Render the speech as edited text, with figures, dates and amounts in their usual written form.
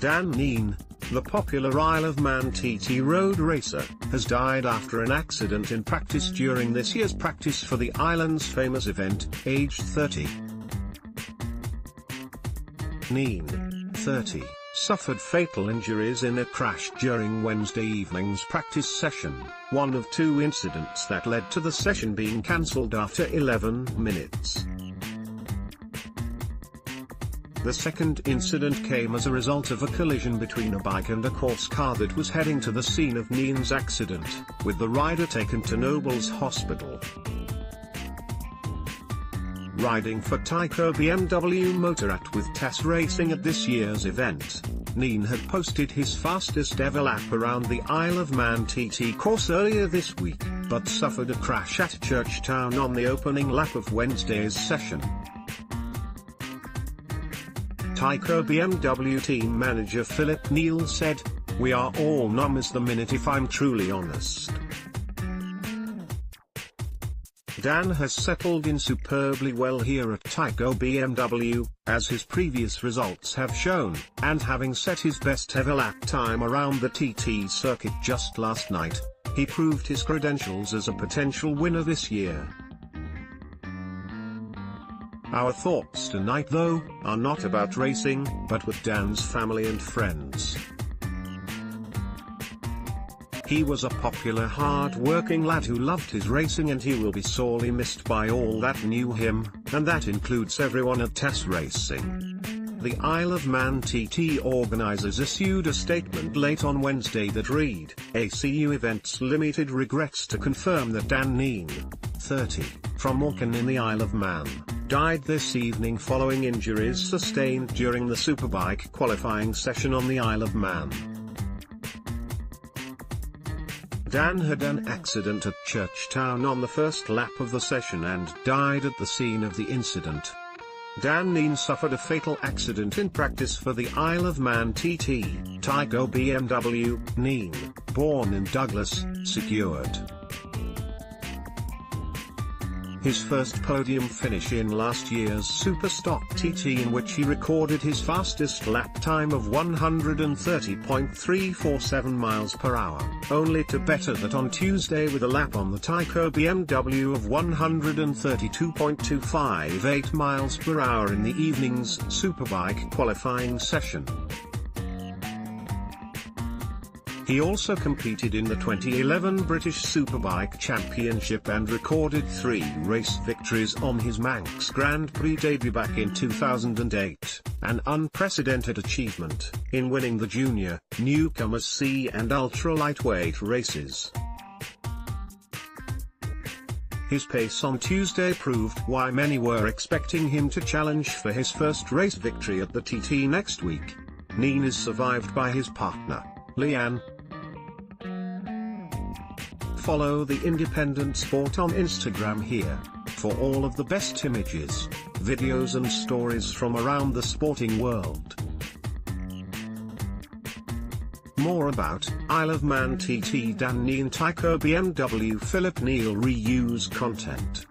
Dan Kneen, the popular Isle of Man TT road racer, has died after an accident in practice during this year's practice for the island's famous event, aged 30. Kneen, 30, suffered fatal injuries in a crash during Wednesday evening's practice session, one of two incidents that led to the session being cancelled after 11 minutes. The second incident came as a result of a collision between a bike and a course car that was heading to the scene of Kneen's accident, with the rider taken to Nobles Hospital. Riding for Tyco BMW Motorrad with Tess Racing at this year's event, Kneen had posted his fastest ever lap around the Isle of Man TT course earlier this week, but suffered a crash at Churchtown on the opening lap of Wednesday's session. Tyco BMW team manager Philip Neal said, "We are all numb as the minute if I'm truly honest." Dan has settled in superbly well here at Tyco BMW, as his previous results have shown, and having set his best ever lap time around the TT circuit just last night, he proved his credentials as a potential winner this year. Our thoughts tonight though, are not about racing, but with Dan's family and friends. He was a popular hard-working lad who loved his racing, and he will be sorely missed by all that knew him, and that includes everyone at Tess Racing. The Isle of Man TT organisers issued a statement late on Wednesday that read, "ACU Events Limited regrets to confirm that Dan Kneen, 30, from Morecambe in the Isle of Man, died this evening following injuries sustained during the Superbike qualifying session on the Isle of Man." Dan had an accident at Churchtown on the first lap of the session and died at the scene of the incident. Dan Kneen suffered a fatal accident in practice for the Isle of Man TT, Tyco BMW, Kneen, born in Douglas, secured his first podium finish in last year's Superstock TT, in which he recorded his fastest lap time of 130.347 miles per hour, only to better that on Tuesday with a lap on the Tyco BMW of 132.258 miles per hour in the evening's Superbike qualifying session. He also competed in the 2011 British Superbike Championship and recorded 3 race victories on his Manx Grand Prix debut back in 2008, an unprecedented achievement, in winning the junior, newcomers C and ultra-lightweight races. His pace on Tuesday proved why many were expecting him to challenge for his first race victory at the TT next week. Kneen is survived by his partner, Leanne. Follow the Independent Sport on Instagram here, for all of the best images, videos and stories from around the sporting world. More about Isle of Man TT Dan Kneen Tyco BMW Philip Neal reuse content.